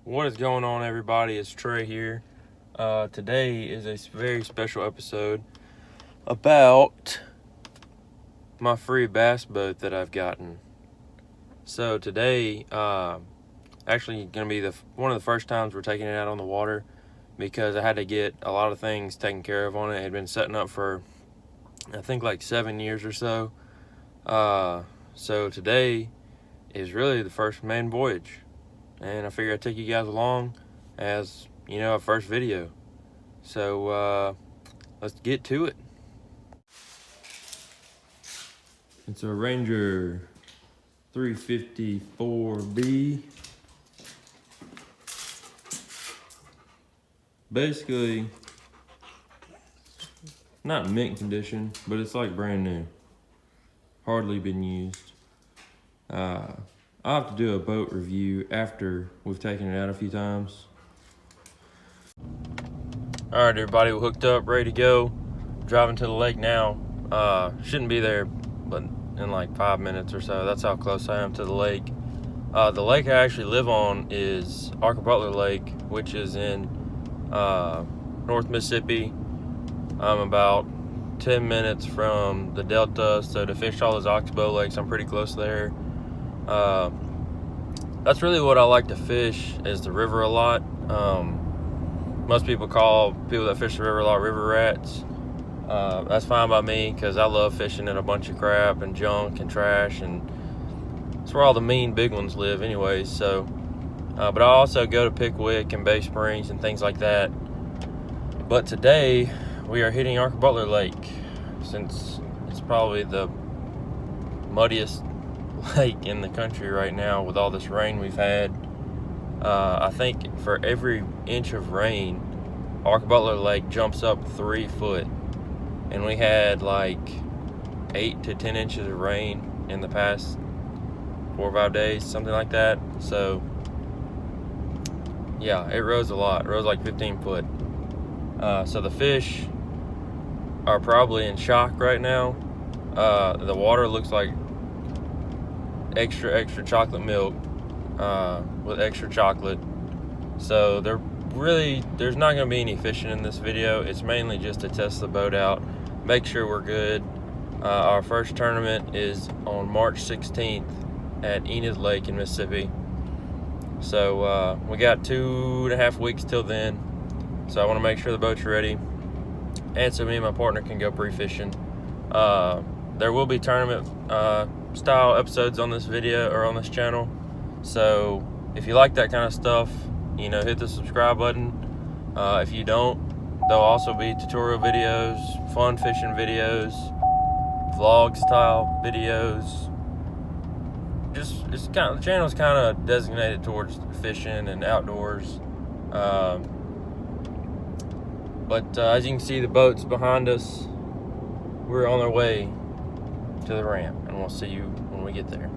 What is going on, everybody? It's Trey here. Today is a very special episode about my free bass boat that I've gotten. So today, actually going to be one of the first times we're taking it out on the water because I had to get a lot of things taken care of on it. It had been setting up for, I think, like 7 years or so. So today is really the first main voyage. And I figured I'd take you guys along as, a first video. So, let's get to it. It's a Ranger 354B. Basically, not mint condition, but it's like brand new. Hardly been used. I'll have to do a boat review after we've taken it out a few times. All right, everybody, we're hooked up, ready to go. Driving to the lake now. Shouldn't be there, but in like 5 minutes or so. That's how close I am to the lake. The lake I actually live on is Arkabutla Lake, which is in North Mississippi. I'm about 10 minutes from the Delta, so to fish all those oxbow lakes, I'm pretty close there. That's really what I like to fish, is the river a lot. Most people call people that fish the river a lot river rats. That's fine by me because I love fishing in a bunch of crap and junk and trash, and it's where all the mean big ones live anyways. So, but I also go to Pickwick and Bay Springs and things like that. But today we are hitting Arkabutla Lake, since it's probably the muddiest lake in the country right now with all this rain we've had. I think for every inch of rain, Arkabutla Lake jumps up 3 foot, and we had like 8 to 10 inches of rain in the past 4 or 5 days, something like that. So yeah, it rose a lot. It rose like 15 foot. So the fish are probably in shock right now. The water looks like extra chocolate milk with extra chocolate. So there's not going to be any fishing in this video. It's mainly just to test the boat out, make sure we're good. Our first tournament is on March 16th at Enid Lake in Mississippi. So we got 2.5 weeks till then. So I want to make sure the boat's ready, and so me and my partner can go pre-fishing. There will be tournament style episodes on this video or on this channel. So if you like that kind of stuff, hit the subscribe button. If you don't, there'll also be tutorial videos, fun fishing videos, vlog style videos. The channel's kind of designated towards fishing and outdoors. But as you can see, the boat's behind us. We're on our way to the ramp, and we'll see you when we get there.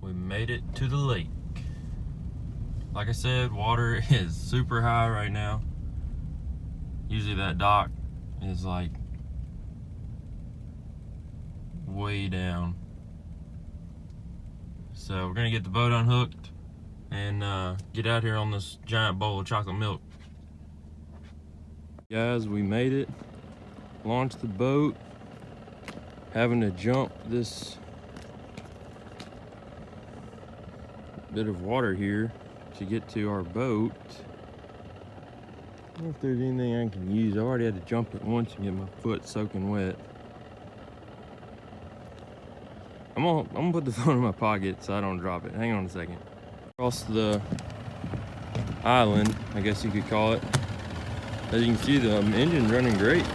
We made it to the lake. Like I said, water is super high right now. Usually that dock is like way down. So we're gonna get the boat unhooked and get out here on this giant bowl of chocolate milk. Guys, we made it. Launched the boat. Having to jump this bit of water here to get to our boat. I don't know if there's anything I can use. I already had to jump it once and get my foot soaking wet. I'm gonna put the phone in my pocket so I don't drop it. Hang on a second. Across the island, I guess you could call it. As you can see, the engine's running great.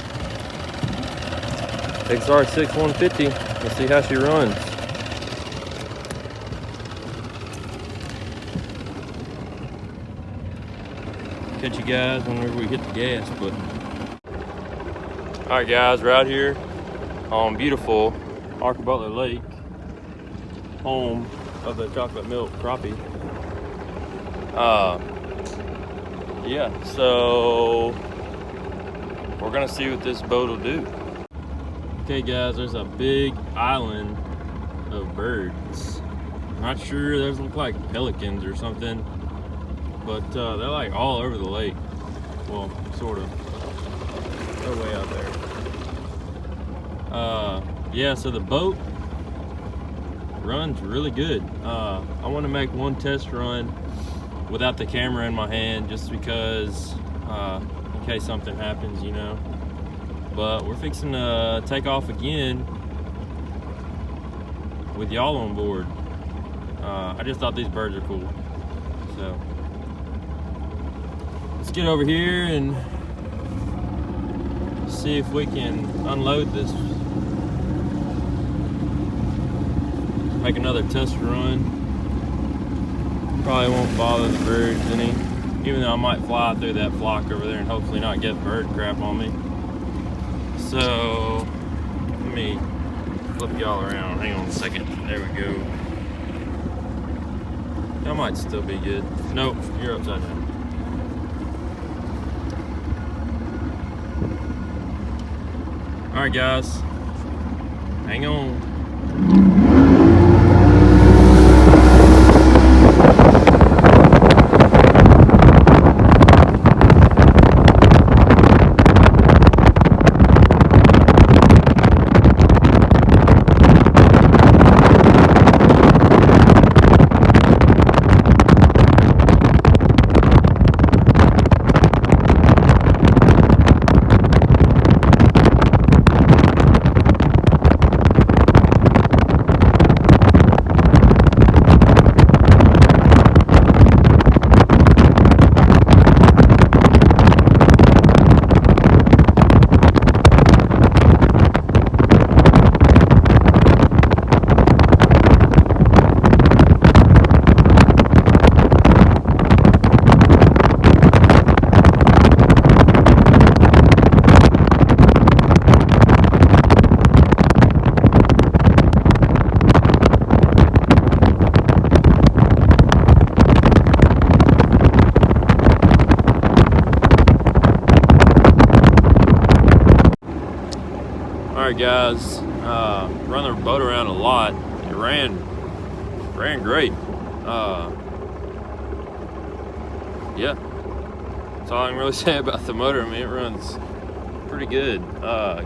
XR6 150. Let's see how she runs. Catch you guys whenever we hit the gas button. All right, guys, we're out here on beautiful Arkabutla Lake, home of the chocolate milk crappie. yeah, so we're gonna see what this boat will do. Okay guys, there's a big island of birds. Not sure, those look like pelicans or something, but they're like all over the lake. Well, sort of. They're way out there. Yeah, so the boat runs really good. I want to make one test run without the camera in my hand, just because in case something happens, you know. But we're fixing to take off again with y'all on board. I just thought these birds are cool. So let's get over here and see if we can unload this. Make another test run. Probably won't bother the birds any, even though I might fly through that flock over there and hopefully not get bird crap on me. So let me flip y'all around. Hang on a second. There we go. That might still be good. Nope, you're upside down. All right, guys. Hang on. Alright guys, run the boat around a lot. It ran great. Yeah, that's all I can really say about the motor. I mean, it runs pretty good.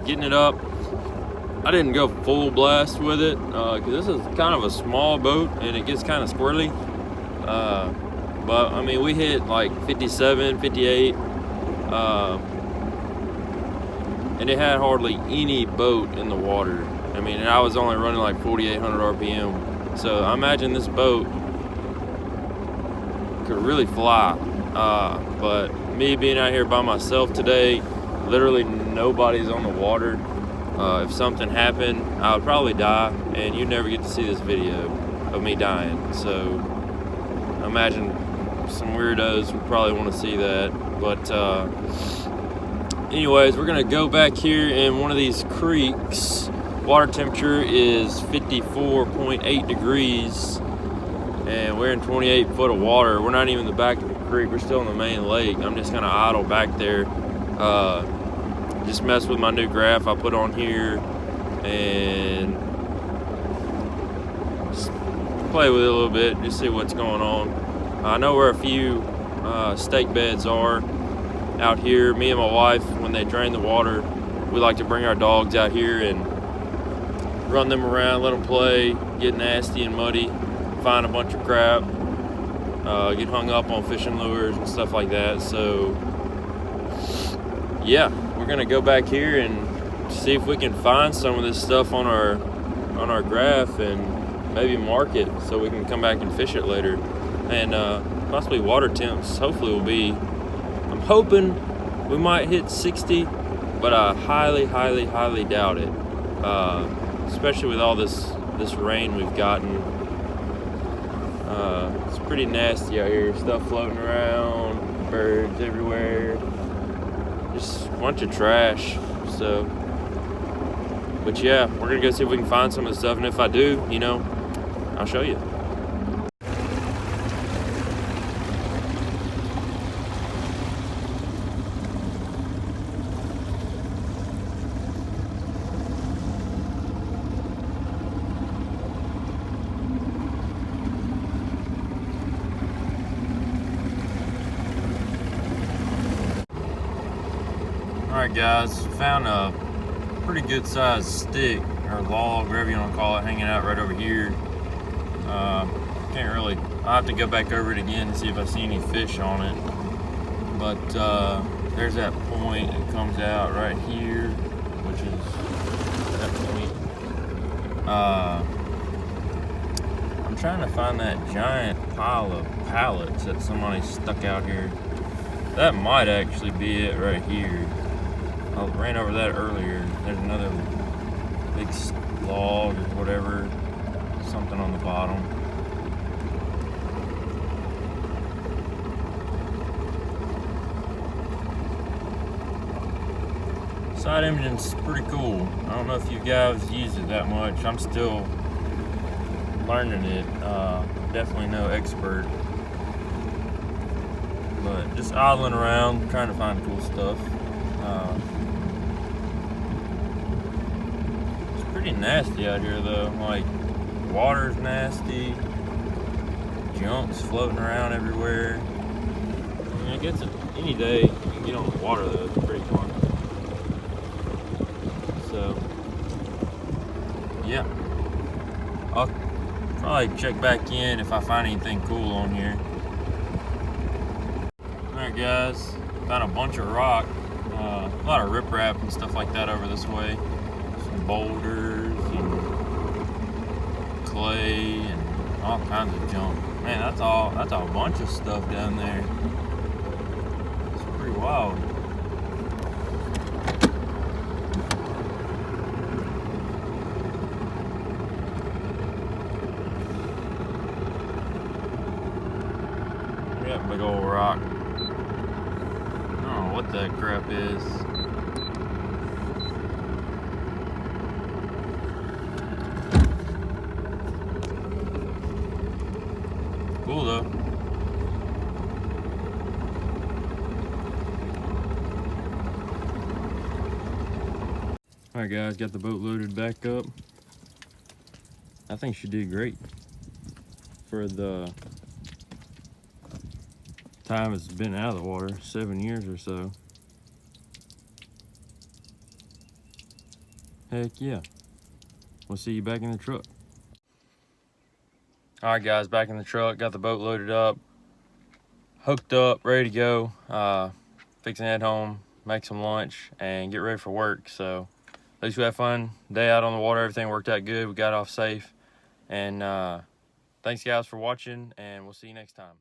Getting it up, I didn't go full blast with it because this is kind of a small boat and it gets kind of squirrely. But I mean, we hit like 57, 58. And it had hardly any boat in the water. I mean, and I was only running like 4,800 RPM. So I imagine this boat could really fly. But me being out here by myself today, literally nobody's on the water. If something happened, I would probably die, and you'd never get to see this video of me dying. So I imagine some weirdos would probably want to see that. But anyways, we're gonna go back here in one of these creeks. Water temperature is 54.8 degrees and we're in 28 foot of water. We're not even in the back of the creek, we're still in the main lake. I'm just kind of idle back there. Just messed with my new graph I put on here and just play with it a little bit, just see what's going on. I know where a few stake beds are out here. Me and my wife, when they drain the water, we like to bring our dogs out here and run them around, let them play, get nasty and muddy, find a bunch of crap, get hung up on fishing lures and stuff like that. So yeah, we're gonna go back here and see if we can find some of this stuff on our graph and maybe mark it so we can come back and fish it later. And possibly water temps hopefully will be, I'm hoping we might hit 60, but I highly doubt it. Especially with all this rain we've gotten. It's pretty nasty out here. Stuff floating around, birds everywhere. Just a bunch of trash. So, but yeah, we're gonna go see if we can find some of the stuff, and if I do, you know, I'll show you. Alright guys, found a pretty good sized stick or log, whatever you want to call it, hanging out right over here. Can't really, I'll have to go back over it again and see if I see any fish on it. But there's that point that comes out right here, which is that point. I'm trying to find that giant pile of pallets that somebody stuck out here. That might actually be it right here. I ran over that earlier. There's another big log or whatever, something on the bottom. Side imaging's pretty cool. I don't know if you guys use it that much. I'm still learning it. Definitely no expert. But just idling around, trying to find cool stuff. It's pretty nasty out here though. Like, water's nasty. Junk's floating around everywhere. I mean, I guess any day you can get on the water though. It's pretty fun. So, yeah. I'll probably check back in if I find anything cool on here. Alright guys, found a bunch of rock, a lot of riprap and stuff like that over this way. Some boulders and clay and all kinds of junk. Man, that's a bunch of stuff down there. It's pretty wild. Look at that big old rock. I don't know what that crap is. Cool though. Alright guys, got the boat loaded back up. I think she did great for the time it's been out of the water, 7 years or so. Heck yeah. We'll see you back in the truck. Alright guys, back in the truck, got the boat loaded up, hooked up, ready to go. Fixing to head home, make some lunch, and get ready for work. So at least we had fun. Day out on the water, everything worked out good. We got off safe. And thanks guys for watching, and we'll see you next time.